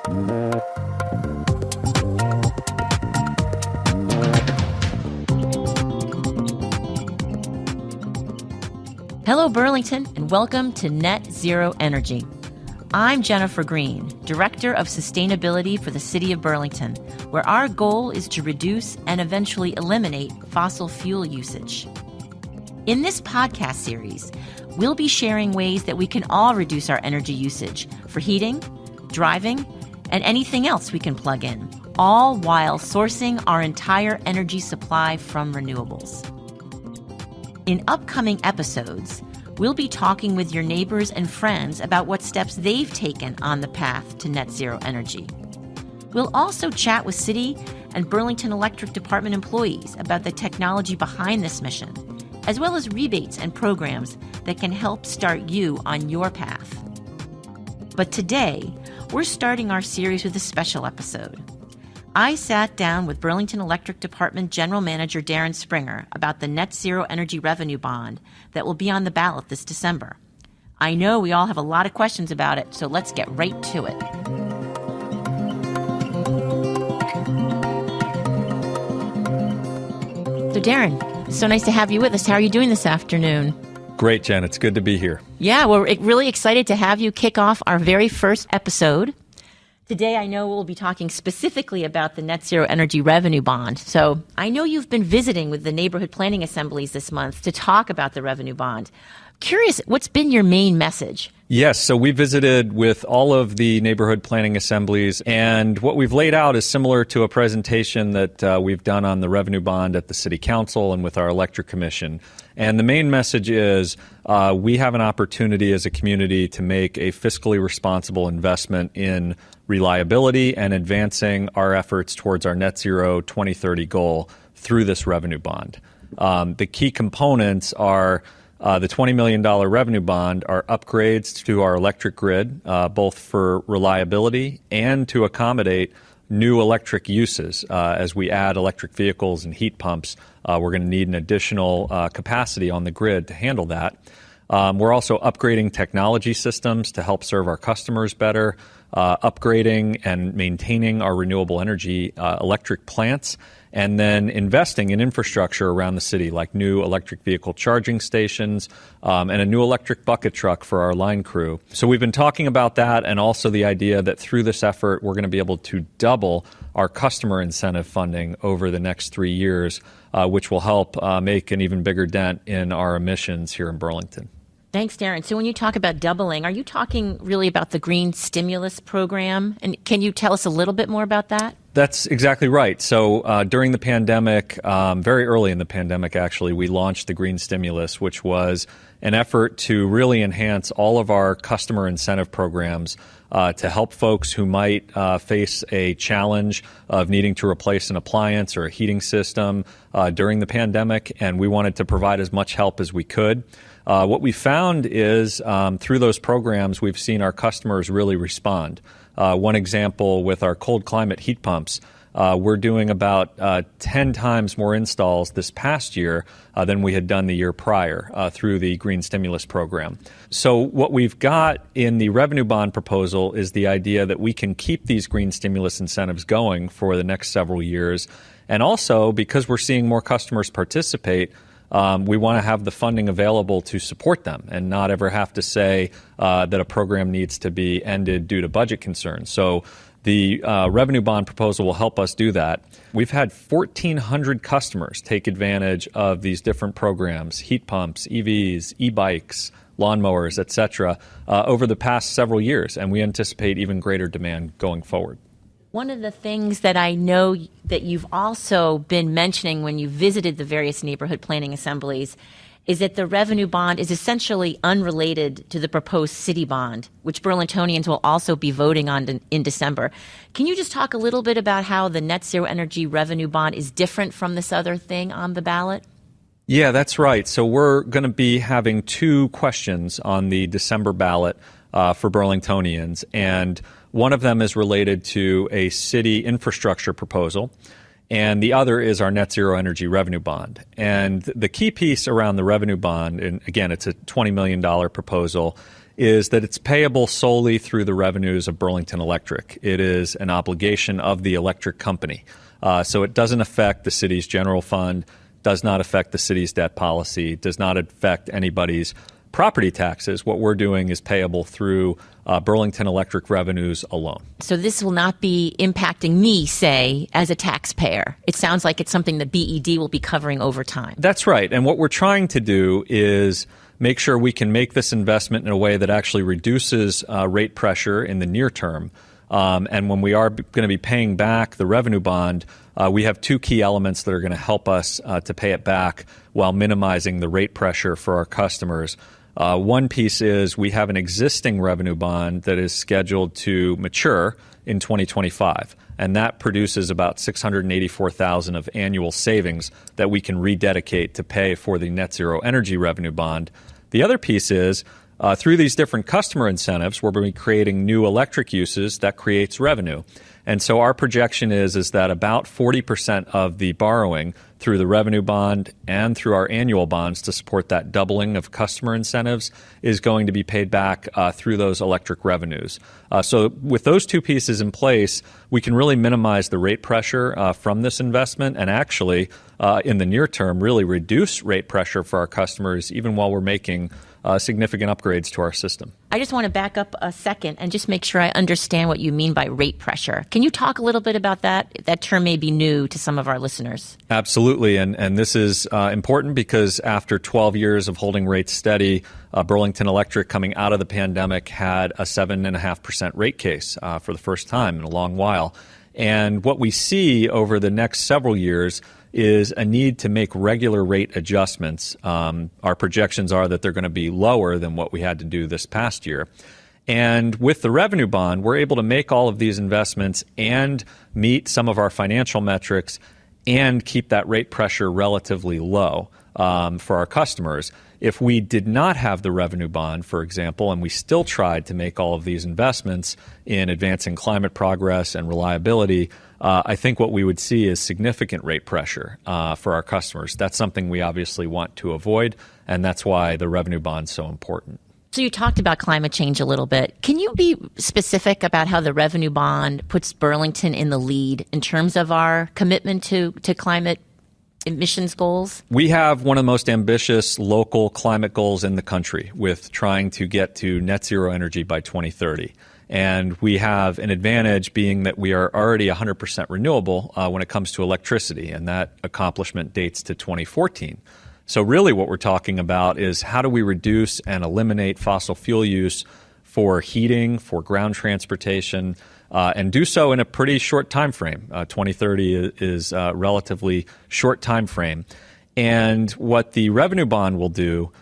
Hello, Burlington, and welcome to Net Zero Energy. I'm Jennifer Green, Director of Sustainability for the City of Burlington, where our goal is to reduce and eventually eliminate fossil fuel usage. In this podcast series, we'll be sharing ways that we can all reduce our energy usage for heating, driving, and anything else we can plug in, all while sourcing our entire energy supply from renewables. In upcoming episodes, we'll be talking with your neighbors and friends about what steps they've taken on the path to net zero energy. We'll also chat with City and Burlington Electric Department employees about the technology behind this mission, as well as rebates and programs that can help start you on your path. But today, we're starting our series with a special episode. I sat down with Burlington Electric Department General Manager Darren Springer about the Net Zero Energy Revenue Bond that will be on the ballot this December. I know we all have a lot of questions about it, so let's get right to it. So Darren, it's so nice to have you with us. How are you doing this afternoon? Great, Jen. It's good to be here. Yeah, we're really excited to have you kick off our very first episode. Today, I know we'll be talking specifically about the Net Zero Energy Revenue Bond. So I know you've been visiting with the neighborhood planning assemblies this month to talk about the revenue bond. Curious, what's been your main message? Yes, so we visited with all of the neighborhood planning assemblies, and what we've laid out is similar to a presentation that we've done on the revenue bond at the City Council and with our Electric Commission. And the main message is we have an opportunity as a community to make a fiscally responsible investment in reliability and advancing our efforts towards our net zero 2030 goal through this revenue bond. The key components are the $20 million revenue bond are upgrades to our electric grid, both for reliability and to accommodate new electric uses. As we add electric vehicles and heat pumps, we're going to need an additional capacity on the grid to handle that. We're also upgrading technology systems to help serve our customers better, upgrading and maintaining our renewable energy electric plants, and then investing in infrastructure around the city, like new electric vehicle charging stations and a new electric bucket truck for our line crew. So we've been talking about that, and also the idea that through this effort, we're going to be able to double our customer incentive funding over the next 3 years, which will help make an even bigger dent in our emissions here in Burlington. Thanks, Darren. So when you talk about doubling, are you talking really about the green stimulus program? And can you tell us a little bit more about that? That's exactly right. So during the pandemic, very early in the pandemic, actually, we launched the green stimulus, which was an effort to really enhance all of our customer incentive programs to help folks who might face a challenge of needing to replace an appliance or a heating system during the pandemic. And we wanted to provide as much help as we could. What we found is through those programs, we've seen our customers really respond. One example with our cold climate heat pumps, we're doing about 10 times more installs this past year than we had done the year prior through the green stimulus program. So what we've got in the revenue bond proposal is the idea that we can keep these green stimulus incentives going for the next several years. And also, because we're seeing more customers participate, we want to have the funding available to support them and not ever have to say that a program needs to be ended due to budget concerns. So the revenue bond proposal will help us do that. We've had 1,400 customers take advantage of these different programs, heat pumps, EVs, e-bikes, lawnmowers, et cetera, over the past several years, and we anticipate even greater demand going forward. One of the things that I know that you've also been mentioning when you visited the various neighborhood planning assemblies is that the revenue bond is essentially unrelated to the proposed city bond, which Burlingtonians will also be voting on in December. Can you just talk a little bit about how the Net Zero Energy Revenue Bond is different from this other thing on the ballot? Yeah, that's right. So we're going to be having two questions on the December ballot for Burlingtonians, and one of them is related to a city infrastructure proposal, and the other is our Net Zero Energy Revenue Bond. And the key piece around the revenue bond, and again, it's a $20 million proposal, is that it's payable solely through the revenues of Burlington Electric. It is an obligation of the electric company. So it doesn't affect the city's general fund, does not affect the city's debt policy, does not affect anybody's property taxes. What we're doing is payable through Burlington Electric revenues alone. So this will not be impacting me, say, as a taxpayer. It sounds like it's something the BED will be covering over time. That's right. And what we're trying to do is make sure we can make this investment in a way that actually reduces rate pressure in the near term. And when we are going to be paying back the revenue bond, we have two key elements that are going to help us to pay it back while minimizing the rate pressure for our customers. One piece is we have an existing revenue bond that is scheduled to mature in 2025, and that produces about $684,000 of annual savings that we can rededicate to pay for the net zero energy revenue bond. The other piece is through these different customer incentives, we're going to be creating new electric uses that creates revenue. And so our projection is that about 40% of the borrowing through the revenue bond and through our annual bonds to support that doubling of customer incentives is going to be paid back through those electric revenues. So with those two pieces in place, we can really minimize the rate pressure from this investment and actually, in the near term, really reduce rate pressure for our customers even while we're making significant upgrades to our system. I just want to back up a second and just make sure I understand what you mean by rate pressure. Can you talk a little bit about that? That term may be new to some of our listeners. Absolutely. And this is important because after 12 years of holding rates steady, Burlington Electric coming out of the pandemic had a 7.5% rate case for the first time in a long while. And what we see over the next several years is a need to make regular rate adjustments. Our projections are that they're going to be lower than what we had to do this past year. And with the revenue bond, we're able to make all of these investments and meet some of our financial metrics and keep that rate pressure relatively low for our customers. If we did not have the revenue bond, for example, and we still tried to make all of these investments in advancing climate progress and reliability, I think what we would see is significant rate pressure for our customers. That's something we obviously want to avoid, and that's why the revenue bond is so important. So you talked about climate change a little bit. Can you be specific about how the revenue bond puts Burlington in the lead in terms of our commitment to climate emissions goals? We have one of the most ambitious local climate goals in the country with trying to get to net zero energy by 2030. And we have an advantage being that we are already 100% renewable when it comes to electricity, and that accomplishment dates to 2014. So really what we're talking about is how do we reduce and eliminate fossil fuel use for heating, for ground transportation, and do so in a pretty short time frame. 2030 is a relatively short time frame. And what the revenue bond will do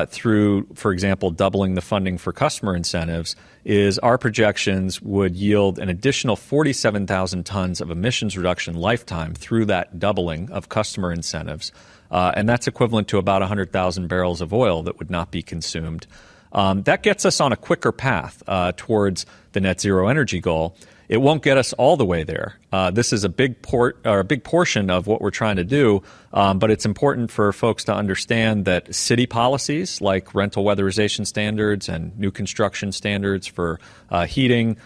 through, for example, doubling the funding for customer incentives is our projections would yield an additional 47,000 tons of emissions reduction lifetime through that doubling of customer incentives. And that's equivalent to about 100,000 barrels of oil that would not be consumed. That gets us on a quicker path towards the net zero energy goal. It won't get us all the way there. This is a big portion of what we're trying to do, but it's important for folks to understand that city policies like rental weatherization standards and new construction standards for heating,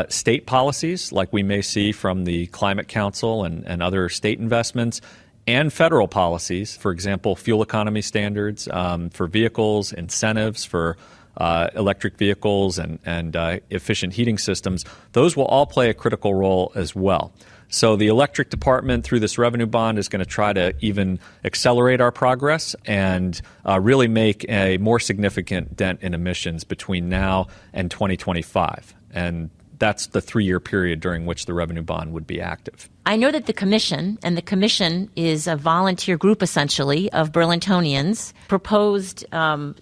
state policies like we may see from the Climate Council and other state investments, and federal policies, for example, fuel economy standards for vehicles, incentives for electric vehicles and efficient heating systems, those will all play a critical role as well. So the electric department through this revenue bond is going to try to even accelerate our progress and really make a more significant dent in emissions between now and 2025. And that's the 3-year period during which the revenue bond would be active. I know that the commission is a volunteer group essentially of Burlingtonians, proposed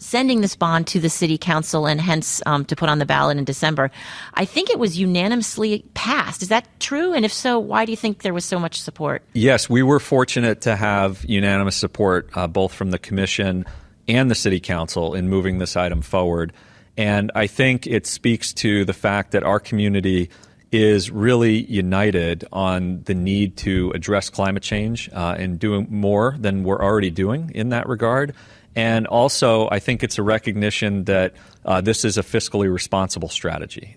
sending this bond to the city council and hence to put on the ballot in December. I think it was unanimously passed. Is that true? And if so, why do you think there was so much support? Yes, we were fortunate to have unanimous support both from the commission and the city council in moving this item forward. And I think it speaks to the fact that our community is really united on the need to address climate change and doing more than we're already doing in that regard. And also, I think it's a recognition that this is a fiscally responsible strategy.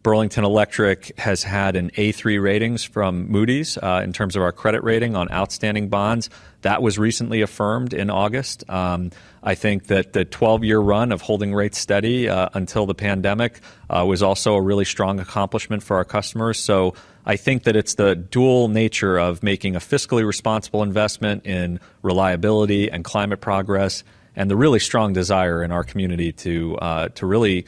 Burlington Electric has had an A3 ratings from Moody's in terms of our credit rating on outstanding bonds. That was recently affirmed in August. I think that the 12-year run of holding rates steady until the pandemic was also a really strong accomplishment for our customers. So I think that it's the dual nature of making a fiscally responsible investment in reliability and climate progress, and the really strong desire in our community to really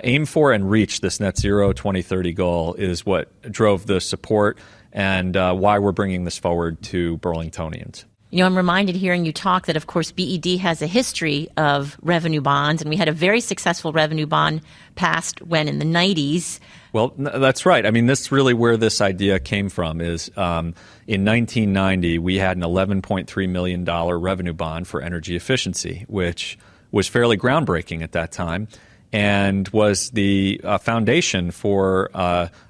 aim for and reach this net zero 2030 goal is what drove the support and why we're bringing this forward to Burlingtonians. You know, I'm reminded hearing you talk that, of course, BED has a history of revenue bonds, and we had a very successful revenue bond passed when in the 90s. Well, that's right. I mean, this really where this idea came from is in 1990, we had an $11.3 million revenue bond for energy efficiency, which was fairly groundbreaking at that time, and was the foundation for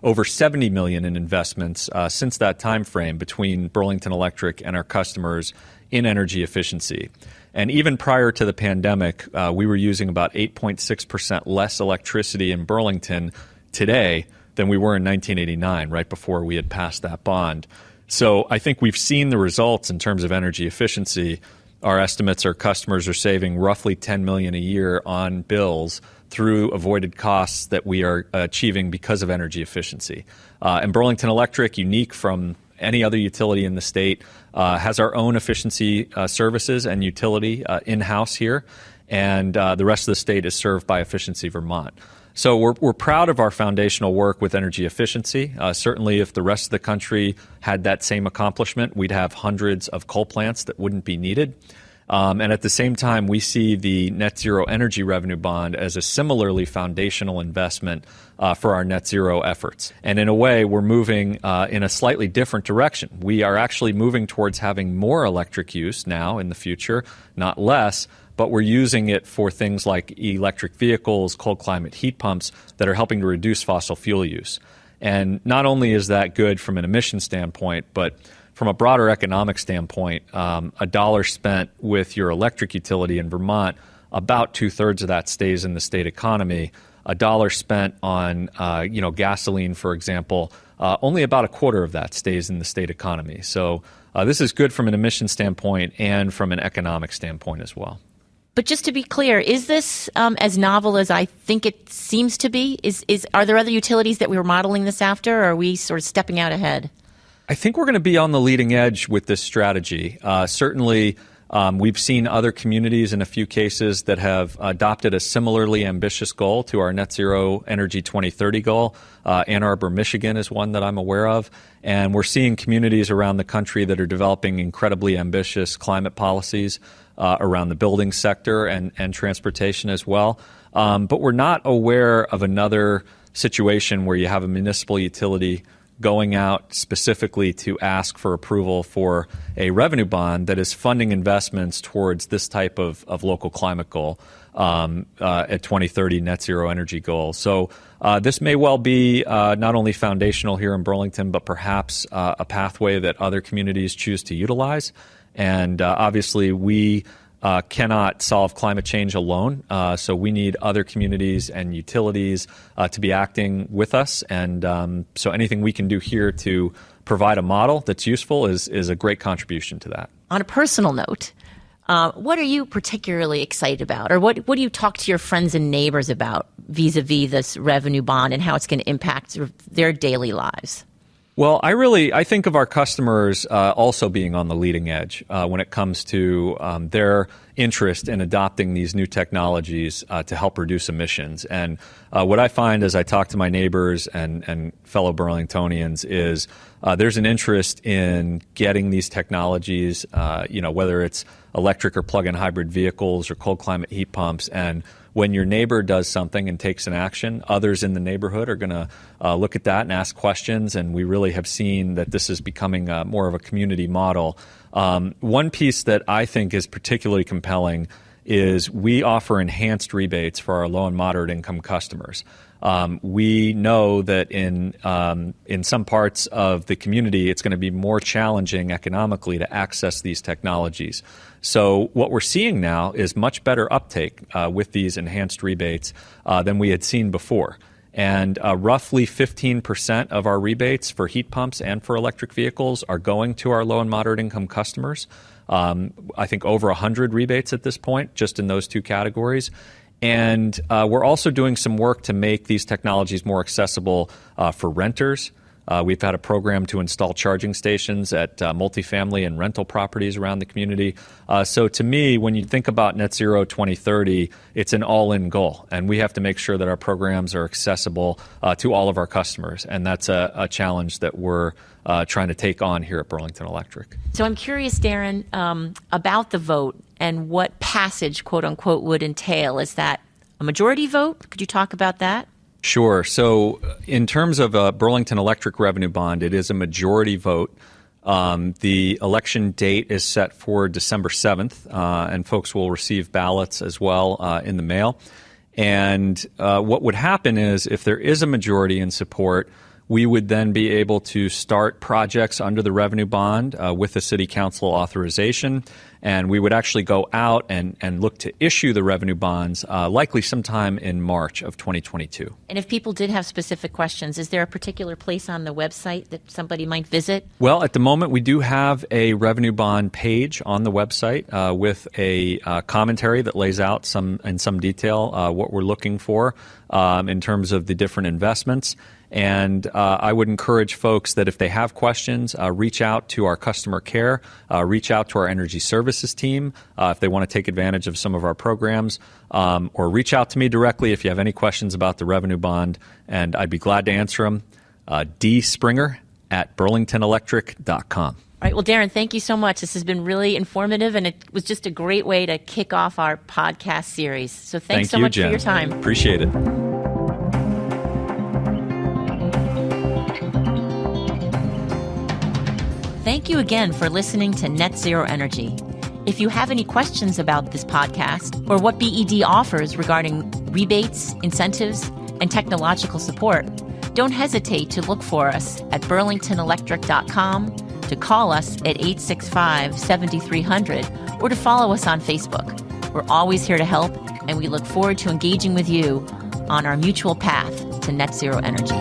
over $70 million in investments since that time frame between Burlington Electric and our customers in energy efficiency. And even prior to the pandemic, we were using about 8.6% less electricity in Burlington today than we were in 1989, right before we had passed that bond. So I think we've seen the results in terms of energy efficiency. Our estimates are customers are saving roughly $10 million a year on bills through avoided costs that we are achieving because of energy efficiency. And Burlington Electric, unique from any other utility in the state, has our own efficiency services and utility in-house here, and the rest of the state is served by Efficiency Vermont. So we're proud of our foundational work with energy efficiency. Certainly, if the rest of the country had that same accomplishment, we'd have hundreds of coal plants that wouldn't be needed. And at the same time, we see the net zero energy revenue bond as a similarly foundational investment for our net zero efforts. And in a way, we're moving in a slightly different direction. We are actually moving towards having more electric use now in the future, not less, but we're using it for things like electric vehicles, cold climate heat pumps that are helping to reduce fossil fuel use. And not only is that good from an emission standpoint, but from a broader economic standpoint, a dollar spent with your electric utility in Vermont, about 2/3 of that stays in the state economy. A dollar spent on, gasoline, for example, only about 1/4 of that stays in the state economy. So this is good from an emission standpoint and from an economic standpoint as well. But just to be clear, is this as novel as I think it seems to be? Are there other utilities that we were modeling this after, or are we sort of stepping out ahead? I think we're going to be on the leading edge with this strategy. Certainly, we've seen other communities in a few cases that have adopted a similarly ambitious goal to our net zero energy 2030 goal. Ann Arbor, Michigan is one that I'm aware of. And we're seeing communities around the country that are developing incredibly ambitious climate policies around the building sector and transportation as well. But we're not aware of another situation where you have a municipal utility going out specifically to ask for approval for a revenue bond that is funding investments towards this type of local climate goal at 2030 net zero energy goal. So this may well be not only foundational here in Burlington, but perhaps a pathway that other communities choose to utilize. And obviously, we cannot solve climate change alone. So we need other communities and utilities to be acting with us. And so anything we can do here to provide a model that's useful is a great contribution to that. On a personal note, what are you particularly excited about? Or what do you talk to your friends and neighbors about vis-a-vis this revenue bond and how it's going to impact their daily lives? Well, I think of our customers also being on the leading edge when it comes to their interest in adopting these new technologies to help reduce emissions. And what I find as I talk to my neighbors and fellow Burlingtonians is there's an interest in getting these technologies, whether it's electric or plug-in hybrid vehicles or cold climate heat pumps. And when your neighbor does something and takes an action, others in the neighborhood are going to look at that and ask questions. And we really have seen that this is becoming more of a community model. One piece that I think is particularly compelling is we offer enhanced rebates for our low and moderate income customers. We know that in some parts of the community, it's going to be more challenging economically to access these technologies. So what we're seeing now is much better uptake with these enhanced rebates than we had seen before. And roughly 15% of our rebates for heat pumps and for electric vehicles are going to our low and moderate income customers. I think over 100 rebates at this point, just in those two categories. And we're also doing some work to make these technologies more accessible for renters. We've had a program to install charging stations at multifamily and rental properties around the community. So to me, when you think about Net Zero 2030, it's an all-in goal. And we have to make sure that our programs are accessible to all of our customers. And that's a challenge that we're trying to take on here at Burlington Electric. So I'm curious, Darren, about the vote and what passage, quote unquote, would entail. Is that a majority vote? Could you talk about that? Sure. So in terms of a Burlington Electric revenue bond, it is a majority vote. The election date is set for December 7th, and folks will receive ballots as well in the mail. And what would happen is if there is a majority in support, we would then be able to start projects under the revenue bond with the City Council authorization. And we would actually go out and look to issue the revenue bonds likely sometime in March of 2022. And if people did have specific questions, is there a particular place on the website that somebody might visit? Well, at the moment, we do have a revenue bond page on the website with a commentary that lays out in some detail what we're looking for in terms of the different investments. And I would encourage folks that if they have questions, reach out to our customer care, reach out to our energy services team if they want to take advantage of some of our programs, or reach out to me directly if you have any questions about the revenue bond, and I'd be glad to answer them. dspringer@burlingtonelectric.com. All right. Well, Darren, thank you so much. This has been really informative, and it was just a great way to kick off our podcast series. So thanks so much, Jen, for your time. Appreciate it. Thank you again for listening to Net Zero Energy. If you have any questions about this podcast or what BED offers regarding rebates, incentives, and technological support, don't hesitate to look for us at burlingtonelectric.com, to call us at 865-7300, or to follow us on Facebook. We're always here to help, and we look forward to engaging with you on our mutual path to net zero energy.